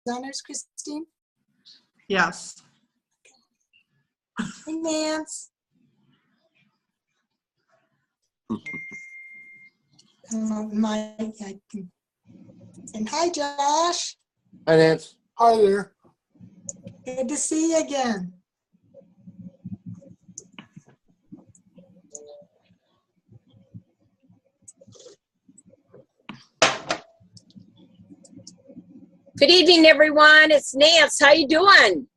presenters, Christine? Yes. Hey, Nance. And hi, Josh. Hi, Nance. Hi there. Good to see you again. Good evening, everyone. It's Nance. How you doing?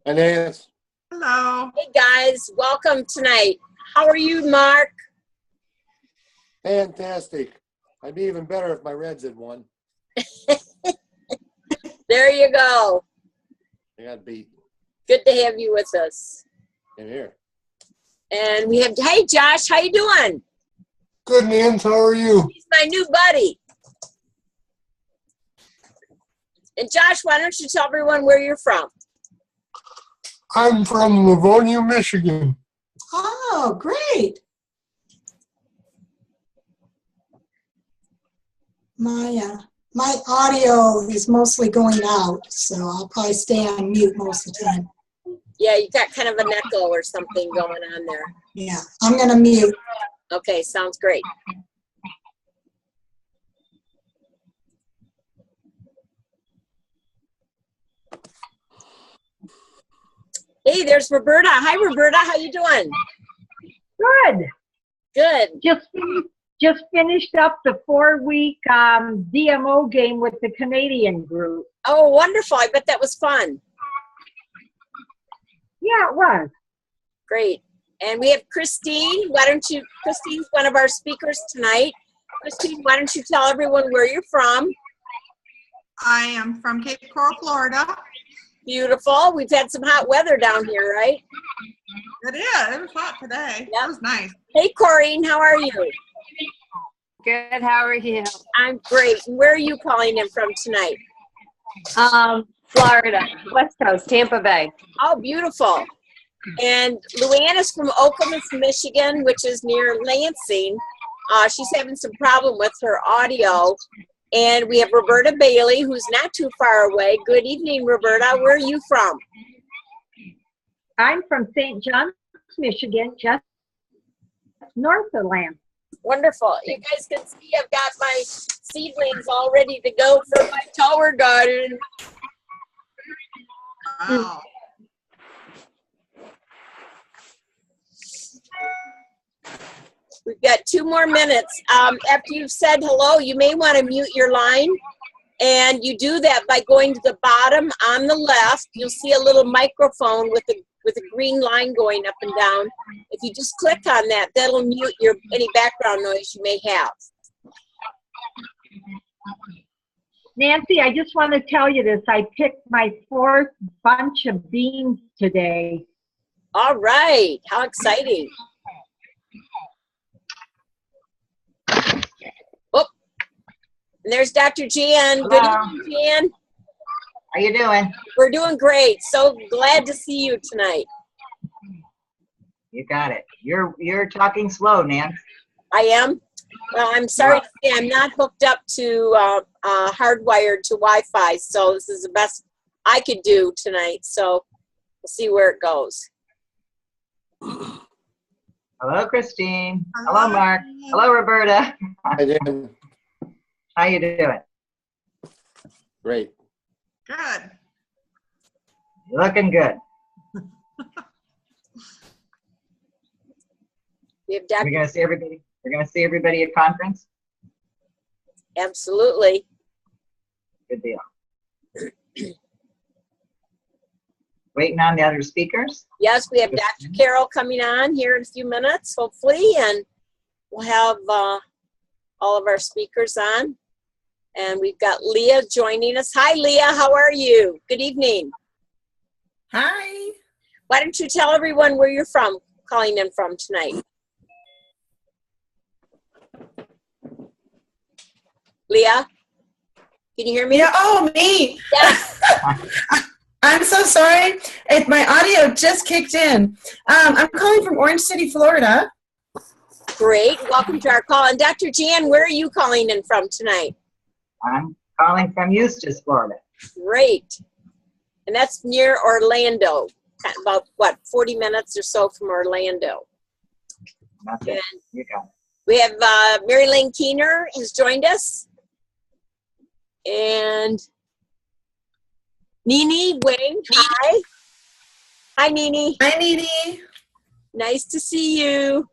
Hi, Nance. Hello. Hey, guys. Welcome tonight. How are you, Mark? Fantastic. I'd be even better if my Reds had won. There you go. They got beat. Good to have you with us. In here. And we have, hey, Josh. How you doing? Good, Nance. How are you? He's my new buddy. And Josh, why don't you tell everyone where you're from? I'm from Livonia, Michigan. Oh, great. My audio is mostly going out, so I'll probably stay on mute most of the time. Yeah, you got kind of an echo or something going on there. Yeah, I'm going to mute. Okay, sounds great. Hey, there's Roberta. Hi, Roberta. How you doing? Good. Good. Just finished up the 4-week DMO game with the Canadian group. Oh, wonderful. I bet that was fun. Yeah, it was. Great. And we have Christine. Christine's one of our speakers tonight. Christine, why don't you tell everyone where you're from? I am from Cape Coral, Florida. Beautiful. We've had some hot weather down here, right? It is. It was hot today. Yep. It was nice. Hey, Corrine, how are you? Good. How are you? I'm great. Where are you calling in from tonight? Florida, West Coast, Tampa Bay. Oh, beautiful. And Luann is from Okemos, Michigan, which is near Lansing. She's having some problem with her audio. And we have Roberta Bailey, who's not too far away. Good evening, Roberta. Where are you from? I'm from St. John's, Michigan, just north of Lansing. Wonderful. You guys can see I've got my seedlings all ready to go for my tower garden. Wow. We've got 2 more minutes. After you've said hello, you may want to mute your line. And you do that by going to the bottom on the left. You'll see a little microphone with a green line going up and down. If you just click on that, that'll mute any background noise you may have. Nancy, I just want to tell you this. I picked my 4th bunch of beans today. All right. How exciting. Oh, and there's Dr. Jan. Good evening, Jan. How you doing? We're doing great. So glad to see you tonight. You got it. You're talking slow, Nance. I am. Well, I'm sorry to say I'm not hooked up to hardwired to Wi-Fi, so this is the best I could do tonight. So we'll see where it goes. Hello, Christine. Hello, Mark. Hello, Roberta. Hi, Dan. How you doing? Great. Good. You're looking good. We have We're Dr. gonna see everybody. We're gonna see everybody at conference. Absolutely. Good deal. Waiting on the other speakers. Yes, we have Dr. Carol coming on here in a few minutes, hopefully, and we'll have all of our speakers on. And we've got Leah joining us. Hi, Leah. How are you? Good evening. Hi. Why don't you tell everyone where you're from, calling in from tonight? Leah, can you hear me? Yeah. Oh, me. Yes. I'm so sorry. My audio just kicked in. I'm calling from Orange City, Florida. Great. Welcome to our call. And Dr. Jan, where are you calling in from tonight? I'm Calling from Eustis, Florida. Great. And that's near Orlando, about, what, 40 minutes or so from Orlando. Nothing. And You got it. we have Mary Lane Keener has joined us. And Nini Wang, hi. Hi, Nini. Hi, Nene. Nice to see you.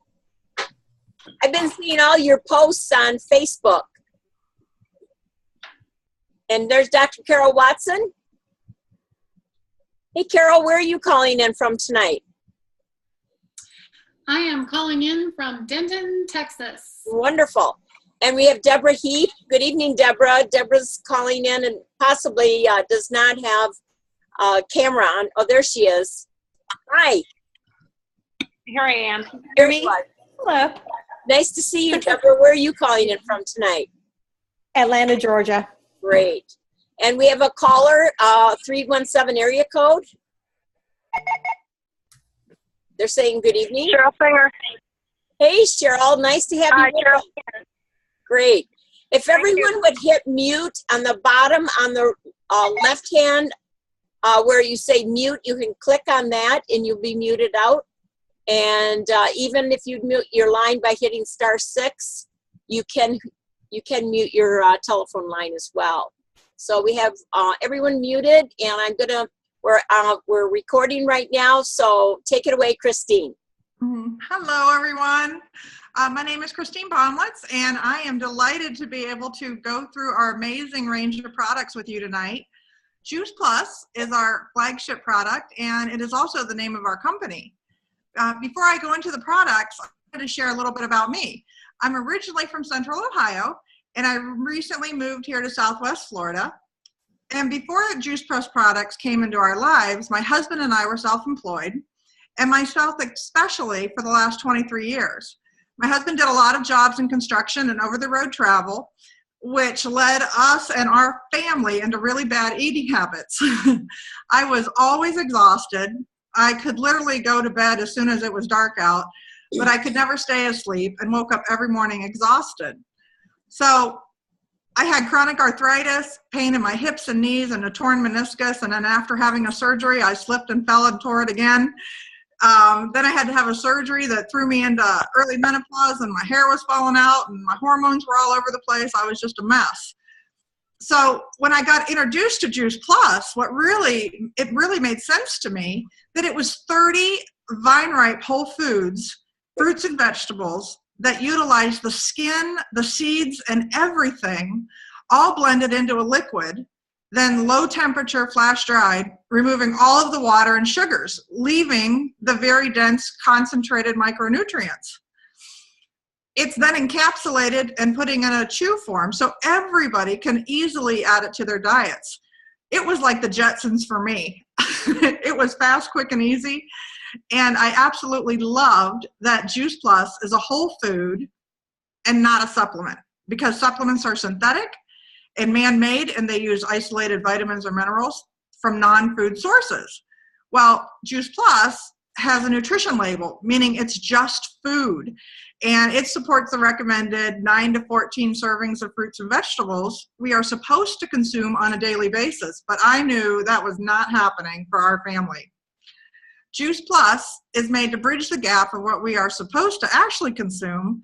I've been seeing all your posts on Facebook. And there's Dr. Carol Watson. Hey, Carol, where are you calling in from tonight? I am calling in from Denton, Texas. Wonderful. And we have Deborah Heath. Good evening, Deborah. Deborah's calling in and possibly does not have a camera on. Oh, there she is. Hi. Here I am. Hear me? Hello, Nice to see you, Deborah. Where are you calling in from tonight? Atlanta, Georgia. Great. And we have a caller, 317 area code. They're saying good evening. Cheryl Singer. Hey, Cheryl. Nice to have you. Hi, with Cheryl. us. Great. If everyone would hit mute on the bottom on the left hand where you say mute, you can click on that and you'll be muted out. And even if you mute your line by hitting *6, you can mute your telephone line as well. So we have everyone muted, and we're recording right now. So take it away, Christine. Hello, everyone. My name is Christine Baumlitz, and I am delighted to be able to go through our amazing range of products with you tonight. Juice Plus is our flagship product, and it is also the name of our company. Before I go into the products, I'm going to share a little bit about me. I'm originally from Central Ohio, and I recently moved here to Southwest Florida. And before Juice Plus products came into our lives, my husband and I were self-employed, and myself especially for the last 23 years. My husband did a lot of jobs in construction and over-the-road travel, which led us and our family into really bad eating habits. I was always exhausted. I could literally go to bed as soon as it was dark out, but I could never stay asleep and woke up every morning exhausted. So I had chronic arthritis, pain in my hips and knees, and a torn meniscus. And then after having a surgery, I slipped and fell and tore it again. Then I had to have a surgery that threw me into early menopause, and my hair was falling out, and my hormones were all over the place. I was just a mess. So when I got introduced to Juice Plus, it really made sense to me that it was 30 vine-ripe whole foods, fruits and vegetables that utilize the skin, the seeds, and everything, all blended into a liquid, then low temperature, flash dried, removing all of the water and sugars, leaving the very dense concentrated micronutrients. It's then encapsulated and putting in a chew form so everybody can easily add it to their diets. It was like the Jetsons for me. It was fast, quick, and easy. And I absolutely loved that Juice Plus is a whole food and not a supplement, because supplements are synthetic and man-made, and they use isolated vitamins or minerals from non-food sources. Well, Juice Plus has a nutrition label, meaning it's just food, and it supports the recommended 9 to 14 servings of fruits and vegetables we are supposed to consume on a daily basis, but I knew that was not happening for our family. Juice Plus is made to bridge the gap of what we are supposed to actually consume,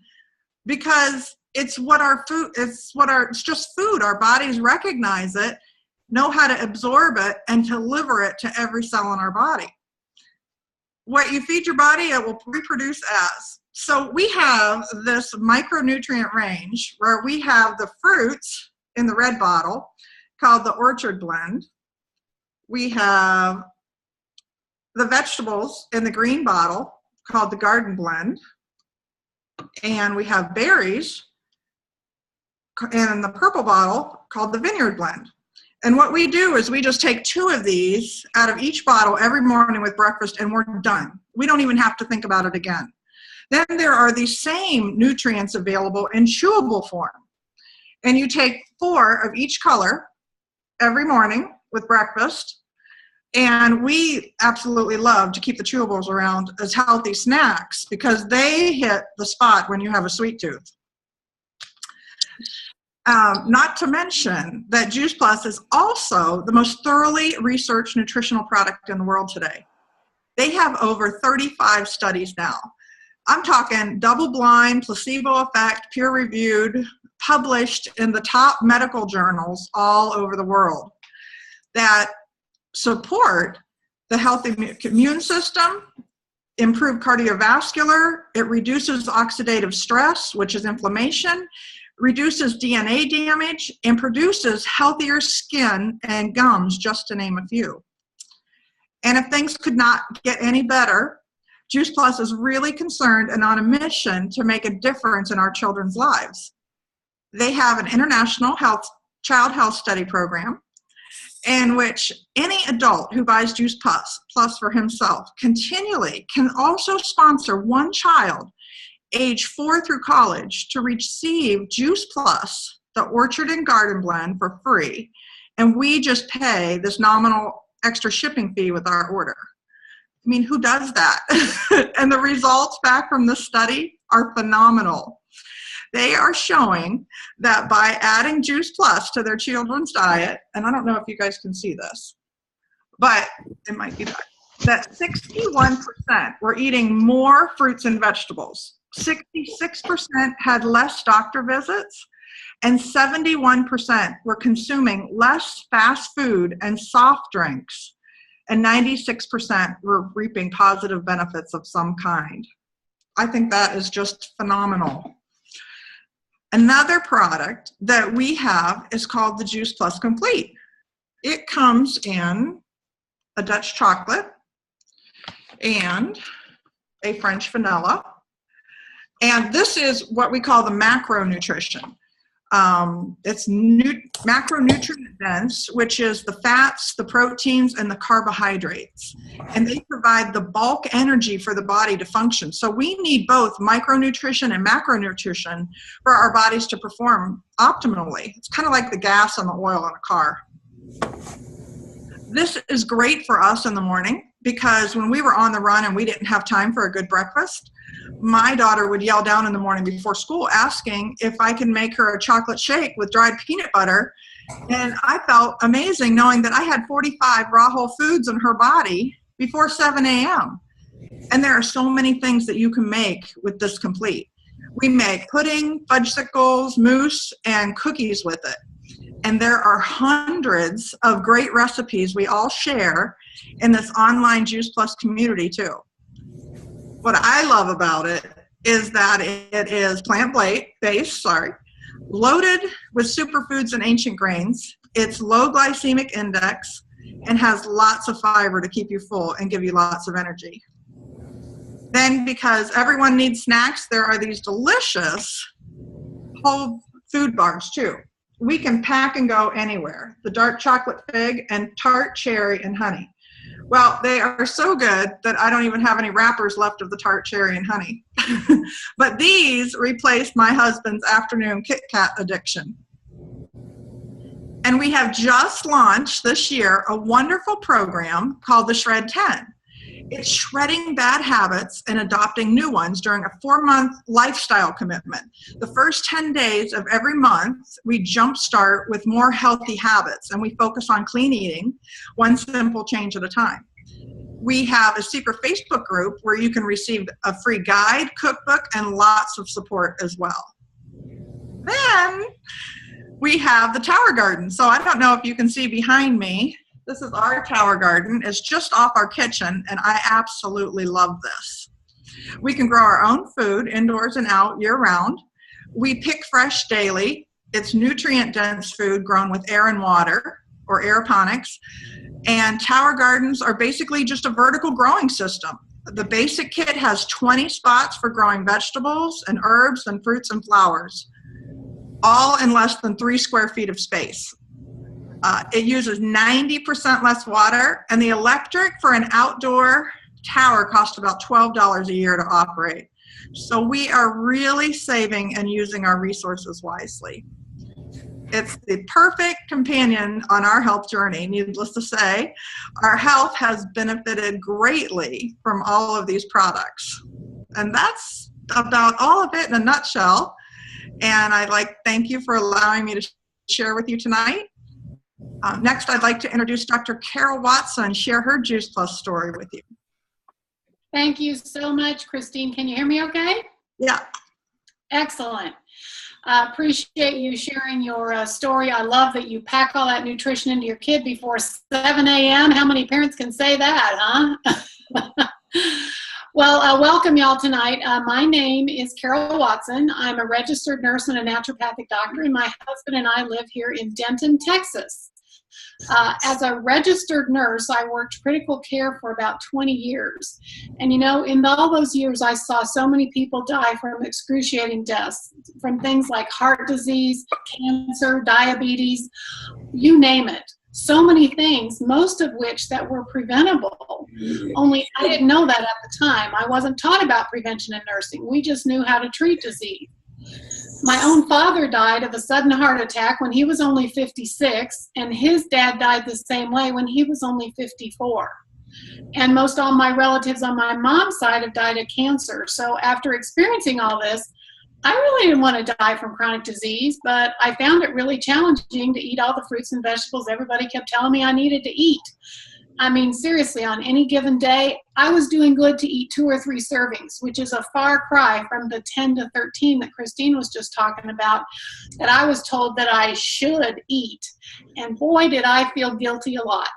because it's just food. Our bodies recognize it, know how to absorb it, and deliver it to every cell in our body. What you feed your body, it will reproduce as. So we have this micronutrient range where we have the fruits in the red bottle called the Orchard Blend. We have the vegetables in the green bottle called the Garden Blend. And we have berries in the purple bottle called the Vineyard Blend. And what we do is we just take 2 of these out of each bottle every morning with breakfast, and we're done. We don't even have to think about it again. Then there are these same nutrients available in chewable form. And you take 4 of each color every morning with breakfast. And we absolutely love to keep the chewables around as healthy snacks because they hit the spot when you have a sweet tooth. Not to mention that Juice Plus is also the most thoroughly researched nutritional product in the world today. They have over 35 studies now. I'm talking double-blind, placebo effect, peer-reviewed, published in the top medical journals all over the world that support the healthy immune system, improve cardiovascular, it reduces oxidative stress, which is inflammation, reduces DNA damage, and produces healthier skin and gums, just to name a few. And if things could not get any better, Juice Plus is really concerned and on a mission to make a difference in our children's lives. They have an international child health study program in which any adult who buys Juice Plus for himself continually can also sponsor one child age 4 through college to receive Juice Plus, the Orchard and Garden Blend, for free. And we just pay this nominal extra shipping fee with our order. I mean, who does that? And the results back from this study are phenomenal. They are showing that by adding Juice Plus to their children's diet, and I don't know if you guys can see this, but it might be that 61% were eating more fruits and vegetables. 66% had less doctor visits, and 71% were consuming less fast food and soft drinks, and 96% were reaping positive benefits of some kind. I think that is just phenomenal. Another product that we have is called the Juice Plus Complete. It comes in a Dutch chocolate and a French vanilla. And this is what we call the macronutrition. It's macronutrient dense, which is the fats, the proteins, and the carbohydrates. And they provide the bulk energy for the body to function. So we need both micronutrition and macronutrition for our bodies to perform optimally. It's kind of like the gas and the oil in a car. This is great for us in the morning because when we were on the run and we didn't have time for a good breakfast, my daughter would yell down in the morning before school asking if I can make her a chocolate shake with dried peanut butter. And I felt amazing knowing that I had 45 raw whole foods in her body before 7 a.m. And there are so many things that you can make with this Complete. We make pudding, fudgesicles, mousse, and cookies with it. And there are hundreds of great recipes we all share in this online Juice Plus community too. What I love about it is that it is plant-based, loaded with superfoods and ancient grains. It's low glycemic index and has lots of fiber to keep you full and give you lots of energy. Then, because everyone needs snacks, there are these delicious whole food bars too. We can pack and go anywhere. The dark chocolate fig and tart cherry and honey. Well, they are so good that I don't even have any wrappers left of the tart cherry and honey. But these replaced my husband's afternoon Kit Kat addiction. And we have just launched this year a wonderful program called the Shred 10. It's shredding bad habits and adopting new ones during a 4-month lifestyle commitment. The first 10 days of every month, we jumpstart with more healthy habits, and we focus on clean eating, one simple change at a time. We have a secret Facebook group where you can receive a free guide, cookbook, and lots of support as well. Then we have the Tower Garden. So I don't know if you can see behind me. This is our Tower Garden. It's just off our kitchen, and I absolutely love this. We can grow our own food indoors and out year-round. We pick fresh daily. It's nutrient-dense food grown with air and water, or aeroponics. And Tower Gardens are basically just a vertical growing system. The basic kit has 20 spots for growing vegetables and herbs and fruits and flowers, all in less than 3 square feet of space. It uses 90% less water, and the electric for an outdoor tower costs about $12 a year to operate. So we are really saving and using our resources wisely. It's the perfect companion on our health journey. Needless to say, our health has benefited greatly from all of these products. And that's about all of it in a nutshell. and thank you for allowing me to share with you tonight. Next, I'd like to introduce Dr. Carol Watson, share her Juice Plus story with you. Thank you so much, Christine. Can you hear me okay? Yeah. Excellent. Appreciate you sharing your story. I love that you pack all that nutrition into your kid before 7 a.m. How many parents can say that, huh? Well, welcome y'all tonight. My name is Carol Watson. I'm a registered nurse and a naturopathic doctor, and my husband and I live here in Denton, Texas. As a registered nurse, I worked critical care for about 20 years. And you know, in all those years, I saw so many people die from excruciating deaths, from things like heart disease, cancer, diabetes, you name it. So many things, most of which that were preventable. Only I didn't know that at the time. I wasn't taught about prevention in nursing. We just knew how to treat disease. My own father died of a sudden heart attack when he was only 56, and his dad died the same way when he was only 54. And most all my relatives on my mom's side have died of cancer. So after experiencing all this, I really didn't want to die from chronic disease, but I found it really challenging to eat all the fruits and vegetables everybody kept telling me I needed to eat. I mean, seriously, on any given day, I was doing good to eat 2 or 3 servings, which is a far cry from the 10 to 13 that Christine was just talking about, that I was told that I should eat. And boy, did I feel guilty a lot.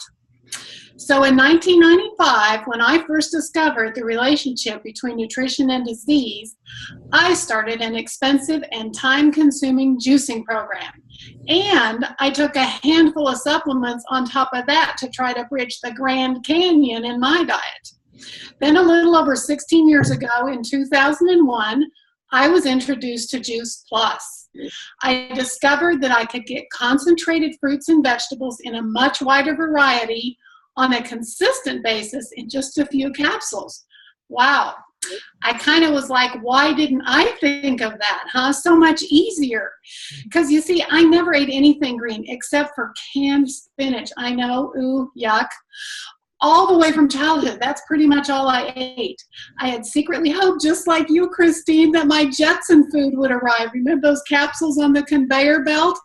So in 1995, when I first discovered the relationship between nutrition and disease, I started an expensive and time-consuming juicing program. And I took a handful of supplements on top of that to try to bridge the Grand Canyon in my diet. Then a little over 16 years ago, in 2001, I was introduced to Juice Plus. I discovered that I could get concentrated fruits and vegetables in a much wider variety on a consistent basis in just a few capsules. Wow. I kind of was like, why didn't I think of that, huh? So much easier. Because you see, I never ate anything green except for canned spinach. I know, ooh, yuck. All the way from childhood, that's pretty much all I ate. I had secretly hoped, just like you, Christine, that my Jetson food would arrive. Remember those capsules on the conveyor belt?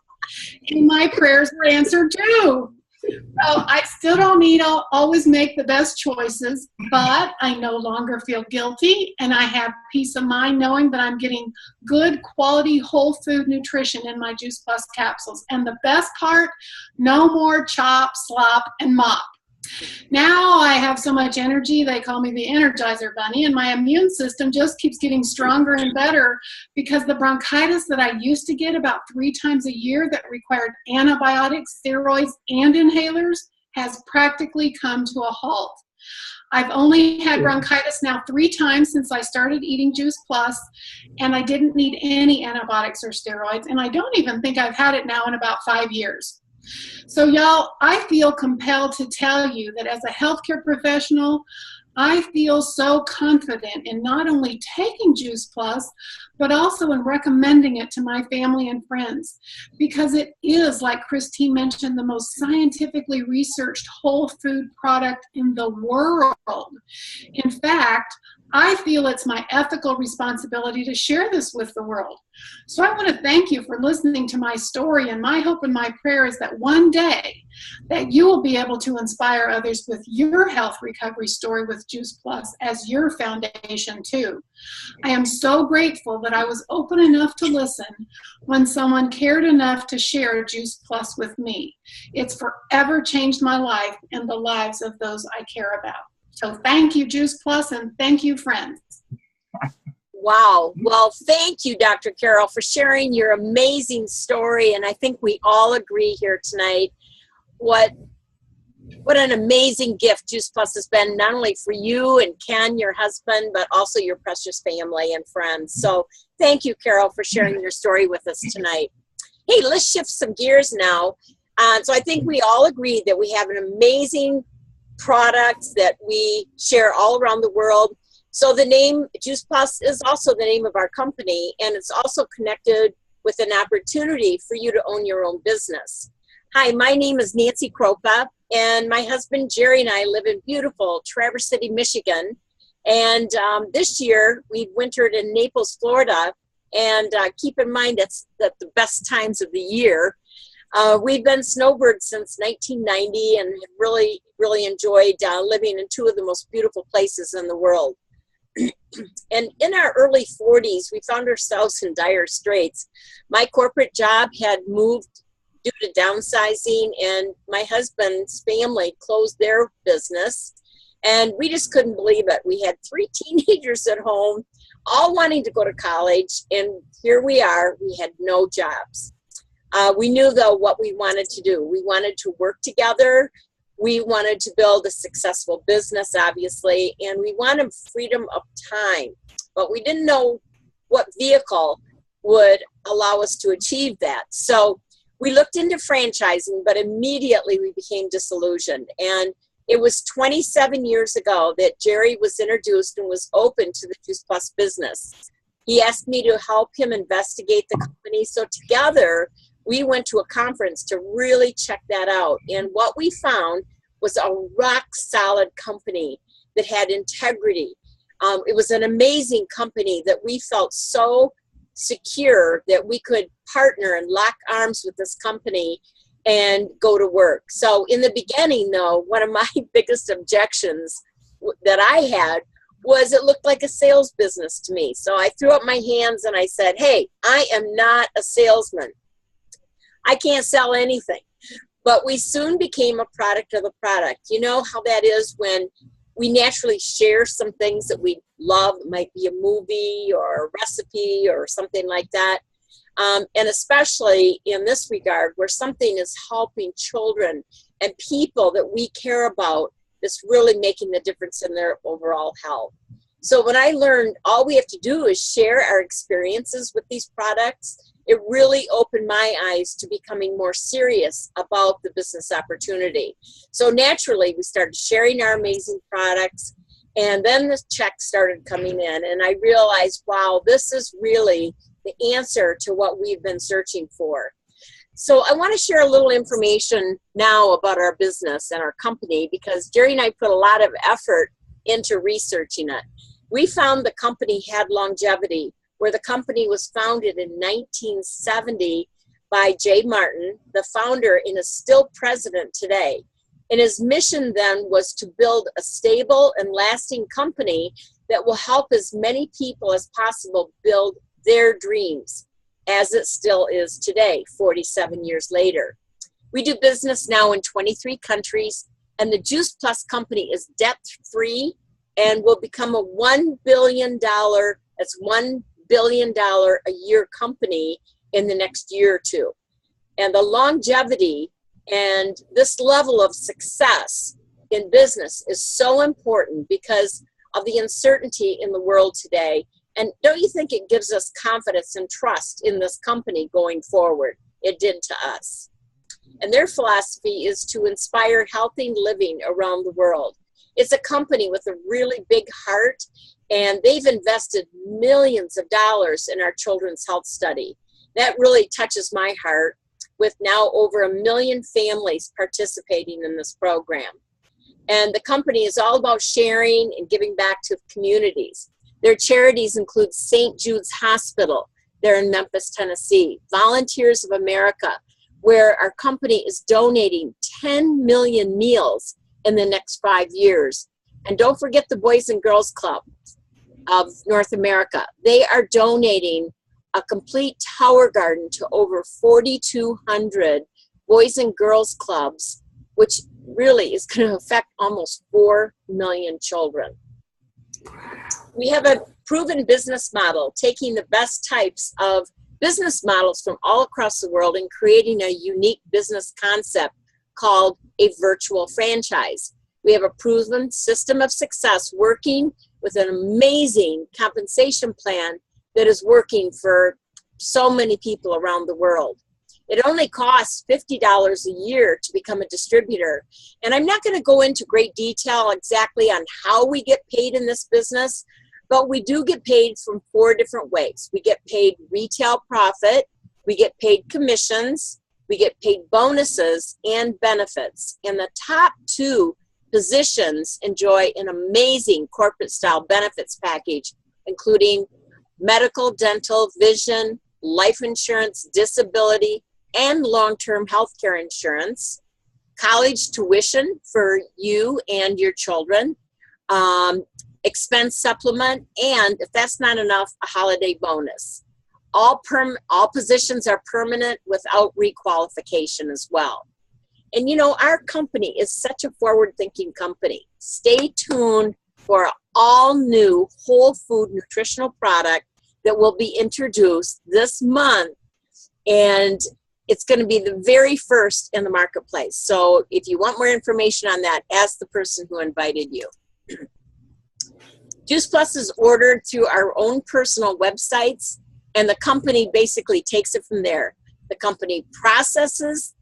And my prayers were answered too. So I still don't always make the best choices, but I no longer feel guilty, and I have peace of mind knowing that I'm getting good quality whole food nutrition in my Juice Plus capsules. And the best part, no more chop, slop, and mop. Now I have so much energy, they call me the Energizer Bunny, and my immune system just keeps getting stronger and better because the bronchitis that I used to get about 3 times a year that required antibiotics, steroids, and inhalers has practically come to a halt. I've only had bronchitis now 3 times since I started eating Juice Plus, and I didn't need any antibiotics or steroids, and I don't even think I've had it now in about 5 years. So y'all, I feel compelled to tell you that as a healthcare professional, I feel so confident in not only taking Juice Plus, but also in recommending it to my family and friends, because it is, like Christine mentioned, the most scientifically researched whole food product in the world. In fact, I feel it's my ethical responsibility to share this with the world. So I want to thank you for listening to my story, and my hope and my prayer is that one day that you will be able to inspire others with your health recovery story with Juice Plus as your foundation too. I am so grateful that I was open enough to listen when someone cared enough to share Juice Plus with me. It's forever changed my life and the lives of those I care about. So thank you, Juice Plus, and thank you, friends. Wow. Well, thank you, Dr. Carol, for sharing your amazing story. And I think we all agree here tonight what an amazing gift Juice Plus has been, not only for you and Ken, your husband, but also your precious family and friends. So thank you, Carol, for sharing your story with us tonight. Hey, let's shift some gears now. So I think we all agree that we have an amazing products that we share all around the world. So the name Juice Plus is also the name of our company, and it's also connected with an opportunity for you to own your own business. Hi, my name is Nancy Kropa, and my husband Jerry and I live in beautiful Traverse City, Michigan. And this year we wintered in Naples, Florida, And keep in mind that's the best times of the year. We've been snowbirds since 1990 and have really, really enjoyed living in two of the most beautiful places in the world. And in our early 40s, we found ourselves in dire straits. My corporate job had moved due to downsizing, and my husband's family closed their business. And we just couldn't believe it. We had 3 teenagers at home, all wanting to go to college, and here we are. We had no jobs. We knew, though, what we wanted to do. We wanted to work together. We wanted to build a successful business, obviously, and we wanted freedom of time. But we didn't know what vehicle would allow us to achieve that. So we looked into franchising, but immediately we became disillusioned. And it was 27 years ago that Jerry was introduced and was open to the Juice Plus business. He asked me to help him investigate the company. So together, we went to a conference to really check that out. And what we found was a rock solid company that had integrity. It was an amazing company that we felt so secure that we could partner and lock arms with this company and go to work. So in the beginning, though, one of my biggest objections that I had was it looked like a sales business to me. So I threw up my hands and I said, hey, I am not a salesman. I can't sell anything. But we soon became a product of the product. You know how that is when we naturally share some things that we love. It might be a movie or a recipe or something like that. And especially in this regard, where something is helping children and people that we care about, that's really making the difference in their overall health. So when I learned all we have to do is share our experiences with these products, it really opened my eyes to becoming more serious about the business opportunity. So naturally, we started sharing our amazing products, and then the checks started coming in, and I realized, wow, this is really the answer to what we've been searching for. So I want to share a little information now about our business and our company, because Jerry and I put a lot of effort into researching it. We found the company had longevity, where the company was founded in 1970 by Jay Martin, the founder, and is still president today. And his mission then was to build a stable and lasting company that will help as many people as possible build their dreams, as it still is today, 47 years later. We do business now in 23 countries, and the Juice Plus company is debt-free and will become a $1 billion, that's $1 billion a year company in the next year or two. And the longevity and this level of success in business is so important because of the uncertainty in the world today. And don't you think it gives us confidence and trust in this company going forward? It did to us. And their philosophy is to inspire healthy living around the world. It's a company with a really big heart, and they've invested millions of dollars in our children's health study. That really touches my heart, with now over 1 million families participating in this program. And the company is all about sharing and giving back to communities. Their charities include St. Jude's Hospital, they're in Memphis, Tennessee, Volunteers of America, where our company is donating 10 million meals in the next 5 years. And don't forget the Boys and Girls Club of North America. They are donating a complete tower garden to over 4,200 Boys and Girls Clubs, which really is going to affect almost 4 million children. We have a proven business model, taking the best types of business models from all across the world and creating a unique business concept called a virtual franchise. We have a proven system of success working with an amazing compensation plan that is working for so many people around the world. It only costs $50 a year to become a distributor. And I'm not going to go into great detail exactly on how we get paid in this business, but we do get paid from 4 different ways. We get paid retail profit, we get paid commissions, we get paid bonuses and benefits. And the top 2 positions enjoy an amazing corporate style benefits package, including medical, dental, vision, life insurance, disability, and long-term health care insurance, college tuition for you and your children, expense supplement, and if that's not enough, a holiday bonus. All positions are permanent without requalification as well. And you know, our company is such a forward-thinking company. Stay tuned for an all-new whole food nutritional product that will be introduced this month, and it's going to be the very first in the marketplace. So if you want more information on that, ask the person who invited you. Juice Plus is ordered through our own personal websites, and the company basically takes it from there. The company processes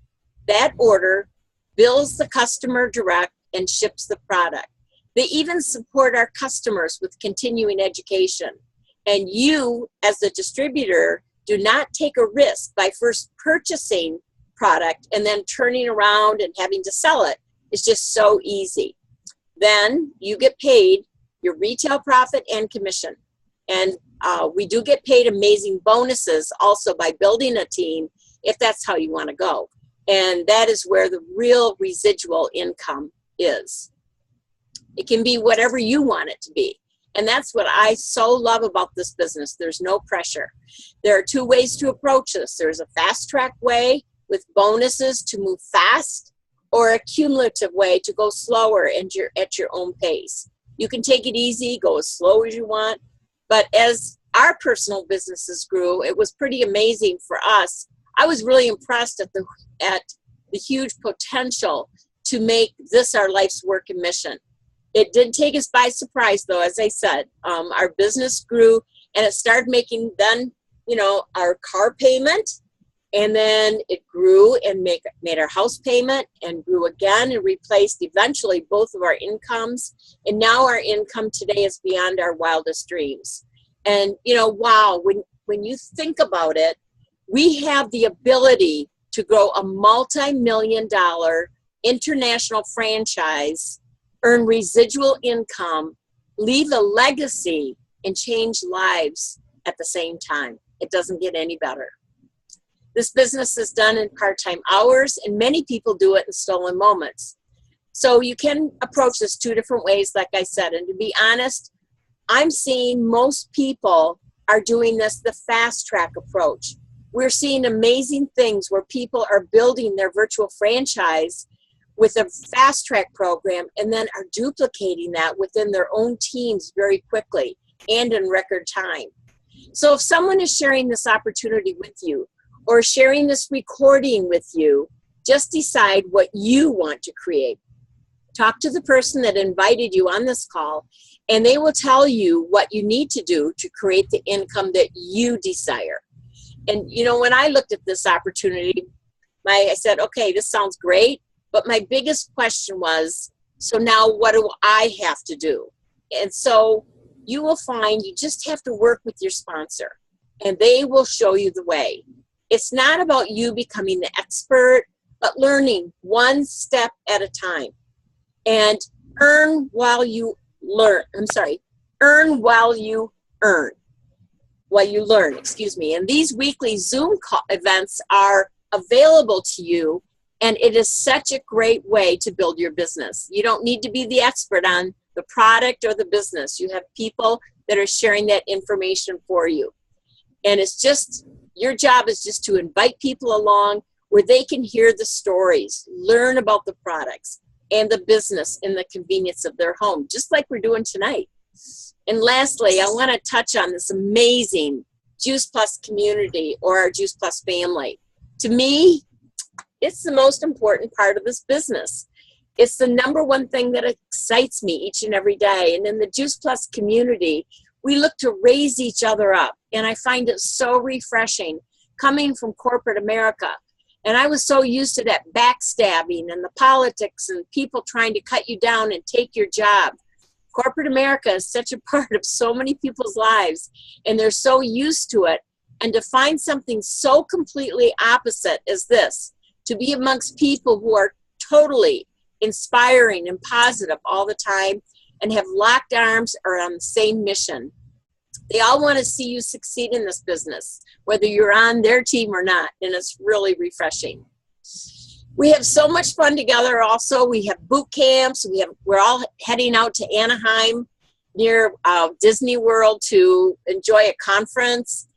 that order, bills the customer direct, and ships the product. They even support our customers with continuing education. And you, as the distributor, do not take a risk by first purchasing product and then turning around and having to sell it. It's just so easy. Then you get paid your retail profit and commission. And we do get paid amazing bonuses also by building a team if that's how you want to go. And that is where the real residual income is. It can be whatever you want it to be. And that's what I so love about this business. There's no pressure. There are two ways to approach this. There's a fast track way with bonuses to move fast, or a cumulative way to go slower and you're at your own pace. You can take it easy, go as slow as you want. But as our personal businesses grew, it was pretty amazing for us. I was really impressed at the huge potential to make this our life's work and mission. It did take us by surprise, though, as I said. Our business grew, and it started making then, you know, our car payment, and then it grew and made our house payment, and grew again and replaced eventually both of our incomes. And now our income today is beyond our wildest dreams. And, you know, wow, when you think about it, we have the ability to grow a multi-million-dollar international franchise, earn residual income, leave a legacy, and change lives at the same time. It doesn't get any better. This business is done in part-time hours, and many people do it in stolen moments. So you can approach this two different ways, like I said. And to be honest, I'm seeing most people are doing this the fast track approach. We're seeing amazing things where people are building their virtual franchise with a fast track program and then are duplicating that within their own teams very quickly and in record time. So if someone is sharing this opportunity with you or sharing this recording with you, just decide what you want to create. Talk to the person that invited you on this call, and they will tell you what you need to do to create the income that you desire. And, you know, when I looked at this opportunity, I said, okay, this sounds great. But my biggest question was, so now what do I have to do? And so you will find you just have to work with your sponsor, and they will show you the way. It's not about you becoming the expert, but learning one step at a time. And earn while you learn. Earn while you earn. While you learn, excuse me. And these weekly Zoom events are available to you, and it is such a great way to build your business. You don't need to be the expert on the product or the business. You have people that are sharing that information for you. And it's just, your job is just to invite people along where they can hear the stories, learn about the products and the business in the convenience of their home, just like we're doing tonight. And lastly, I want to touch on this amazing Juice Plus community, or our Juice Plus family. To me, it's the most important part of this business. It's the number one thing that excites me each and every day. And in the Juice Plus community, we look to raise each other up. And I find it so refreshing coming from corporate America. And I was so used to that backstabbing and the politics and people trying to cut you down and take your job. Corporate America is such a part of so many people's lives, and they're so used to it. And to find something so completely opposite as this, to be amongst people who are totally inspiring and positive all the time and have locked arms, are on the same mission. They all want to see you succeed in this business, whether you're on their team or not, and it's really refreshing. We have so much fun together also. We have boot camps. We're all heading out to Anaheim near Disney World to enjoy a conference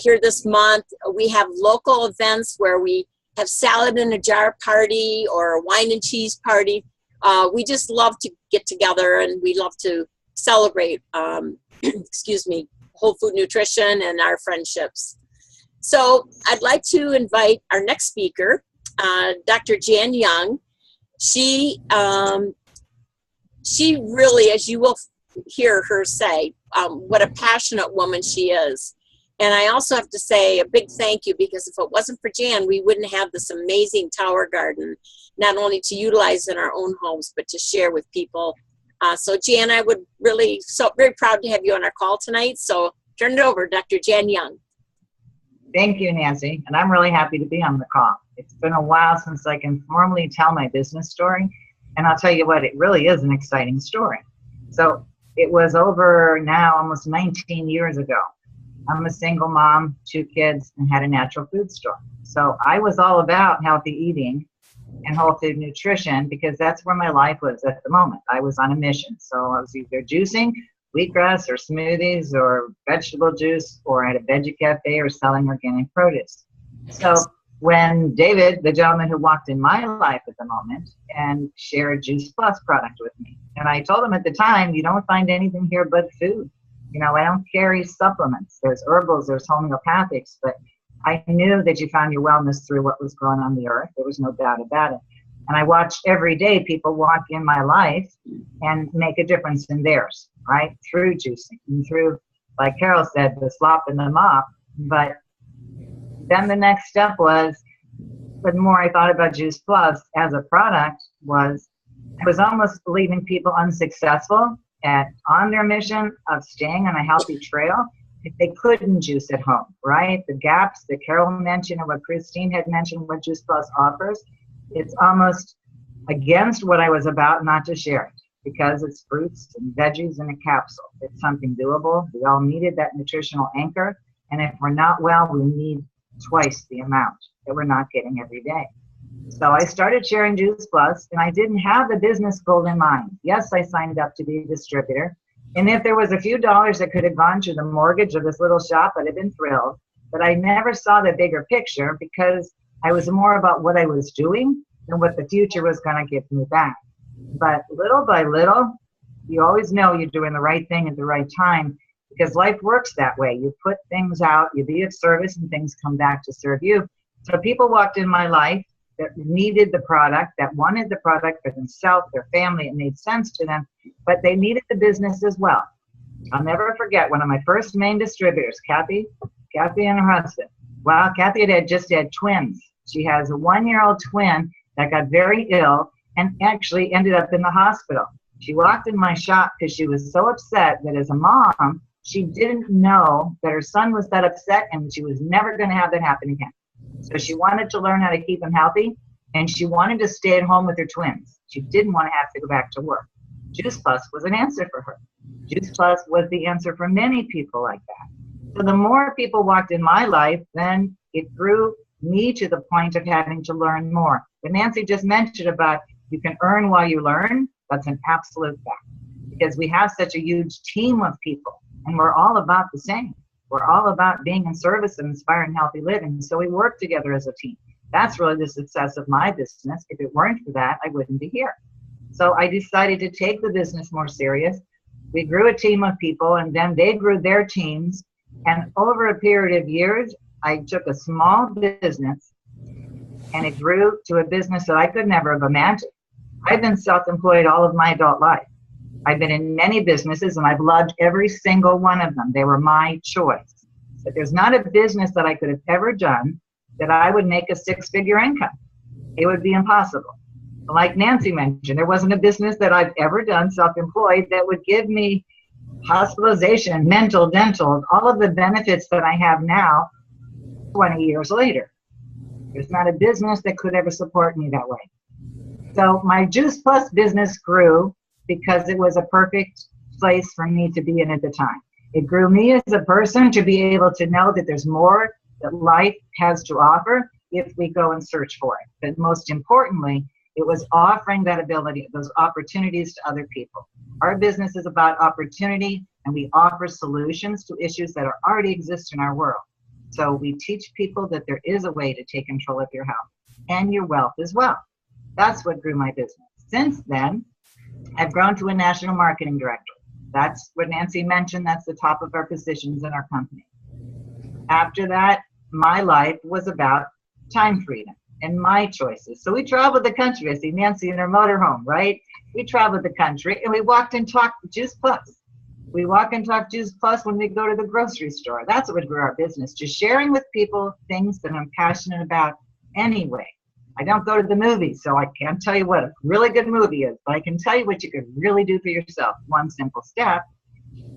here this month. We have local events where we have salad in a jar party or a wine and cheese party. We just love to get together, and we love to celebrate, Whole Food Nutrition and our friendships. So I'd like to invite our next speaker, Dr. Jan Young. She really, as you will hear her say, what a passionate woman she is. And I also have to say a big thank you, because if it wasn't for Jan, we wouldn't have this amazing tower garden, not only to utilize in our own homes, but to share with people. So Jan, I would really, very proud to have you on our call tonight. So turn it over, Dr. Jan Young. Thank you, Nancy. And I'm really happy to be on the call. It's been a while since I can formally tell my business story. And I'll tell you what, it really is an exciting story. So it was over now almost 19 years ago. I'm a single mom, 2 kids, and had a natural food store. So I was all about healthy eating and whole food nutrition, because that's where my life was at the moment. I was on a mission. So I was either juicing wheatgrass or smoothies or vegetable juice, or at a veggie cafe, or selling organic produce. So when David, the gentleman who walked in my life at the moment, and shared Juice Plus product with me, and I told him at the time, you don't find anything here but food. You know, I don't carry supplements. There's herbals, there's homeopathics, but I knew that you found your wellness through what was growing on the earth. There was no doubt about it. And I watched every day people walk in my life and make a difference in theirs, right? Through juicing and through, like Carol said, the slop and the mop. But then the next step was, the more I thought about Juice Plus as a product, was I was almost believing people unsuccessful on their mission of staying on a healthy trail if they couldn't juice at home, right? The gaps that Carol mentioned and what Christine had mentioned, what Juice Plus offers, it's almost against what I was about not to share it, because it's fruits and veggies in a capsule. It's something doable. We all needed that nutritional anchor, and if we're not well, we need twice the amount that we're not getting every day. So I started sharing Juice Plus, and I didn't have the business goal in mind. Yes, I signed up to be a distributor, and if there was a few dollars that could have gone to the mortgage of this little shop, I'd have been thrilled. But I never saw the bigger picture, because I was more about what I was doing than what the future was going to give me back. But little by little, you always know you're doing the right thing at the right time, because life works that way. You put things out, you be of service, and things come back to serve you. So people walked in my life that needed the product, that wanted the product for themselves, their family. It made sense to them, but they needed the business as well. I'll never forget one of my first main distributors, Kathy and her husband. Well, Kathy had just had twins. She has a 1-year-old twin that got very ill and actually ended up in the hospital. She walked in my shop because she was so upset that as a mom, she didn't know that her son was that upset, and she was never going to have that happen again. So she wanted to learn how to keep him healthy, and she wanted to stay at home with her twins. She didn't want to have to go back to work. Juice Plus was an answer for her. Juice Plus was the answer for many people like that. So the more people walked in my life, then it grew me to the point of having to learn more. But Nancy just mentioned about you can earn while you learn. That's an absolute fact, because we have such a huge team of people, and we're all about the same. We're all about being in service and inspiring healthy living. So we work together as a team. That's really the success of my business. If it weren't for that, I wouldn't be here. So I decided to take the business more serious. We grew a team of people, and then they grew their teams. And over a period of years, I took a small business, and it grew to a business that I could never have imagined. I've been self-employed all of my adult life. I've been in many businesses, and I've loved every single one of them. They were my choice. But there's not a business that I could have ever done that I would make a 6-figure income. It would be impossible. Like Nancy mentioned, there wasn't a business that I've ever done self-employed that would give me hospitalization, mental, dental, all of the benefits that I have now 20 years later. There's not a business that could ever support me that way. So my Juice Plus business grew because it was a perfect place for me to be in at the time. It grew me as a person to be able to know that there's more that life has to offer if we go and search for it. But most importantly, it was offering that ability, those opportunities to other people. Our business is about opportunity, and we offer solutions to issues that already exist in our world. So we teach people that there is a way to take control of your health and your wealth as well. That's what grew my business. Since then, I've grown to a national marketing director. That's what Nancy mentioned. That's the top of our positions in our company. After that, my life was about time freedom and my choices. So we traveled the country. I see Nancy in her motorhome, right? We traveled the country and we walked and talked Juice Plus. We walk and talk Juice Plus when we go to the grocery store. That's what grew our business. Just sharing with people things that I'm passionate about anyway. I don't go to the movies, so I can't tell you what a really good movie is, but I can tell you what you could really do for yourself. One simple step.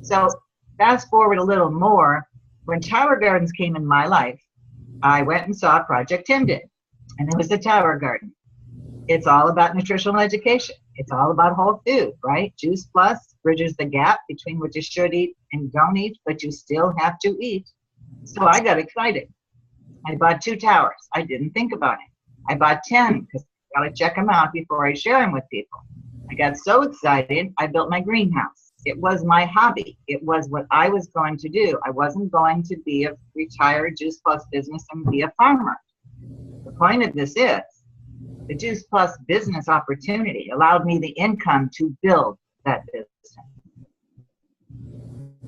So fast forward a little more. When Tower Gardens came in my life, I went and saw Project Tim did, and it was the Tower Garden. It's all about nutritional education. It's all about whole food, right? Juice Plus bridges the gap between what you should eat and don't eat, but you still have to eat. So I got excited. I bought 2 towers. I didn't think about it. I bought 10 because I got to check them out before I share them with people. I got so excited, I built my greenhouse. It was my hobby. It was what I was going to do. I wasn't going to be a retired Juice Plus business and be a farmer. The point of this is, the Juice Plus business opportunity allowed me the income to build that business.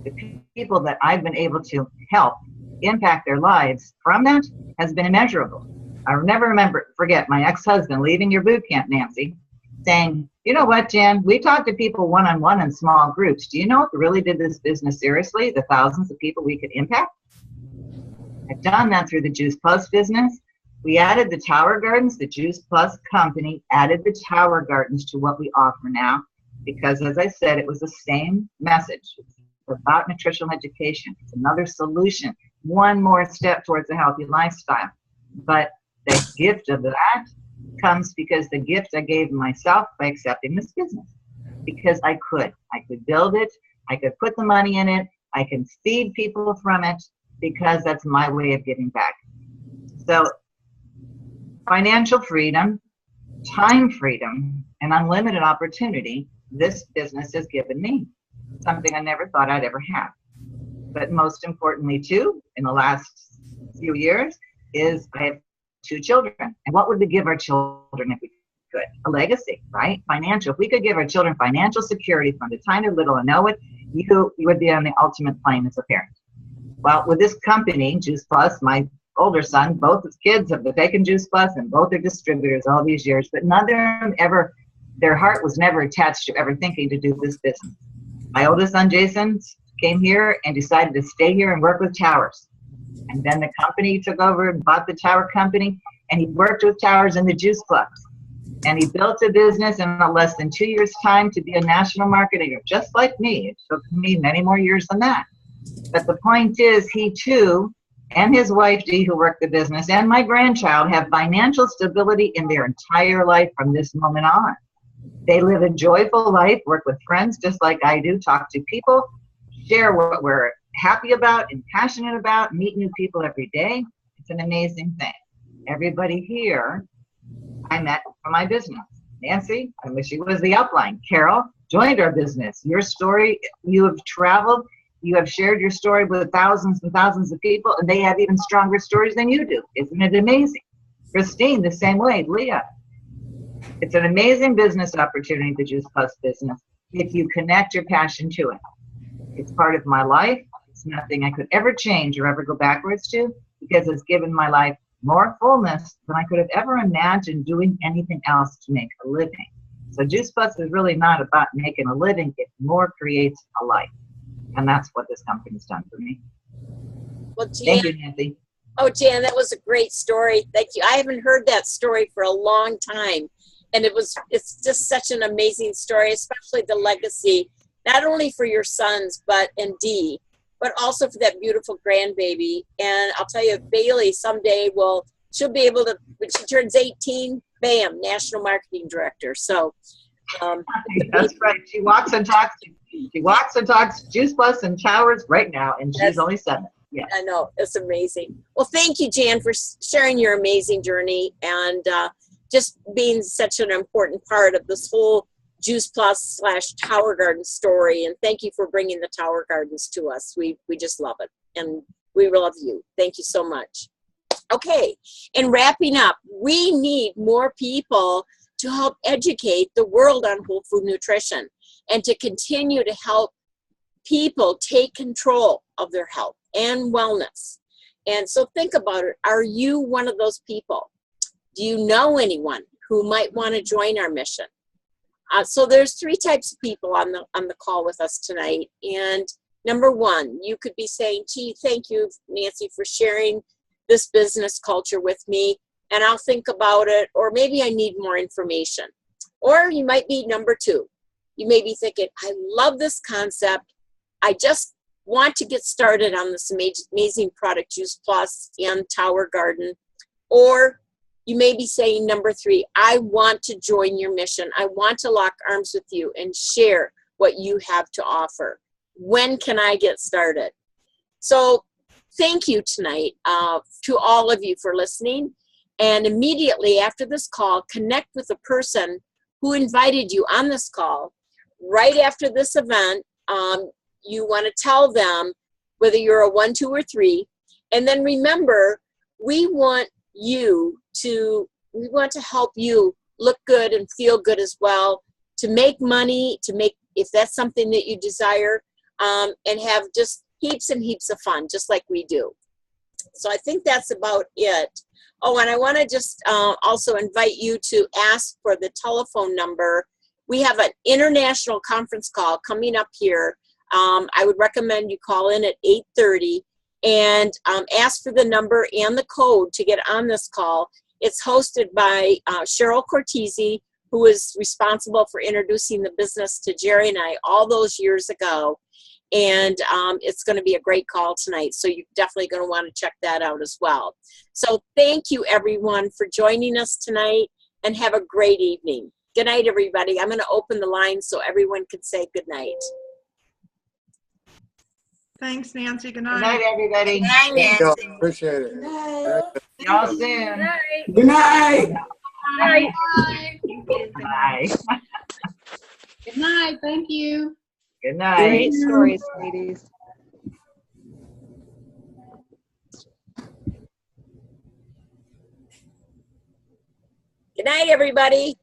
The people that I've been able to help impact their lives from that has been immeasurable. I'll never forget my ex-husband leaving your boot camp, Nancy, saying, you know what, Jan, we talk to people one-on-one in small groups. Do you know if we really did this business seriously, the thousands of people we could impact? I've done that through the Juice Plus business. We added the Tower Gardens, the Juice Plus company added the Tower Gardens to what we offer now, because as I said, it was the same message. It's about nutritional education. It's another solution, one more step towards a healthy lifestyle. But the gift of that comes because the gift I gave myself by accepting this business. Because I could build it, I could put the money in it, I can feed people from it, because that's my way of giving back. So financial freedom, time freedom, and unlimited opportunity, this business has given me. Something I never thought I'd ever have. But most importantly too, in the last few years, is I have 2 children. And what would we give our children if we could? A legacy, right? Financial. If we could give our children financial security from the time they're little and know it, you would be on the ultimate plane as a parent. Well, with this company, Juice Plus, my older son, both his kids have taken Juice Plus and both are distributors all these years, but none of them ever, their heart was never attached to ever thinking to do this business. My oldest son, Jason, came here and decided to stay here and work with towers. And then the company took over and bought the tower company, and he worked with towers in the Juice Plus. And he built a business in less than 2 years' time to be a national marketer, just like me. It took me many more years than that. But the point is, he too, and his wife, Dee, who worked the business, and my grandchild have financial stability in their entire life from this moment on. They live a joyful life, work with friends just like I do, talk to people, share what we're happy about and passionate about, meet new people every day. It's an amazing thing. Everybody here I met from my business. Nancy, I wish she was the upline. Carol joined our business. Your story, you have traveled, you have shared your story with thousands and thousands of people, and they have even stronger stories than you do. Isn't it amazing? Christine, the same way. Leah. It's an amazing business opportunity, the Juice Plus business, if you connect your passion to it. It's part of my life. It's nothing I could ever change or ever go backwards to, because it's given my life more fullness than I could have ever imagined doing anything else to make a living. So Juice Plus is really not about making a living. It more creates a life. And that's what this company's done for me. Well, Jan, thank you, Nancy. Oh, Jan, that was a great story. Thank you. I haven't heard that story for a long time. And it's just such an amazing story, especially the legacy, not only for your sons, but Dee, but also for that beautiful grandbaby. And I'll tell you, Bailey someday she'll be able to, when she turns 18, bam, National Marketing Director. So that's right. She walks and talks to She walks and talks Juice Plus and Towers right now, and she's That's- only 7. Yeah. I know, it's amazing. Well, thank you, Jan, for sharing your amazing journey and just being such an important part of this whole Juice Plus / Tower Garden story. And thank you for bringing the Tower Gardens to us. We just love it. And we love you. Thank you so much. Okay, and wrapping up, we need more people to help educate the world on whole food nutrition and to continue to help people take control of their health and wellness. And so think about it. Are you one of those people? Do you know anyone who might want to join our mission? So there's 3 types of people on the call with us tonight. And number 1, you could be saying, gee, thank you, Nancy, for sharing this business culture with me, and I'll think about it, or maybe I need more information. Or you might be number 2. You may be thinking, I love this concept. I just want to get started on this amazing product, Juice Plus and Tower Garden. Or you may be saying number 3, I want to join your mission. I want to lock arms with you and share what you have to offer. When can I get started? So thank you tonight to all of you for listening. And immediately after this call, connect with the person who invited you on this call. Right after this event, you want to tell them whether you're a 1, 2, or 3. And then remember, we want to help you look good and feel good as well, to make money, if that's something that you desire, and have just heaps and heaps of fun, just like we do. So I think that's about it. Oh, and I want to just also invite you to ask for the telephone number. We have an international conference call coming up here. I would recommend you call in at 8:30 and ask for the number and the code to get on this call. It's hosted by Cheryl Cortese, who is responsible for introducing the business to Jerry and I all those years ago. And it's going to be a great call tonight. So you're definitely going to want to check that out as well. So thank you, everyone, for joining us tonight, and have a great evening. Good night, everybody. I'm going to open the line so everyone can say good night. Thanks, Nancy. Good Good night. night, everybody. Good night, Thank you. Nancy. Appreciate it. See y'all soon. Good night. Bye. Bye. Good night. Thank you. Good night. Great stories, ladies. Good night, everybody.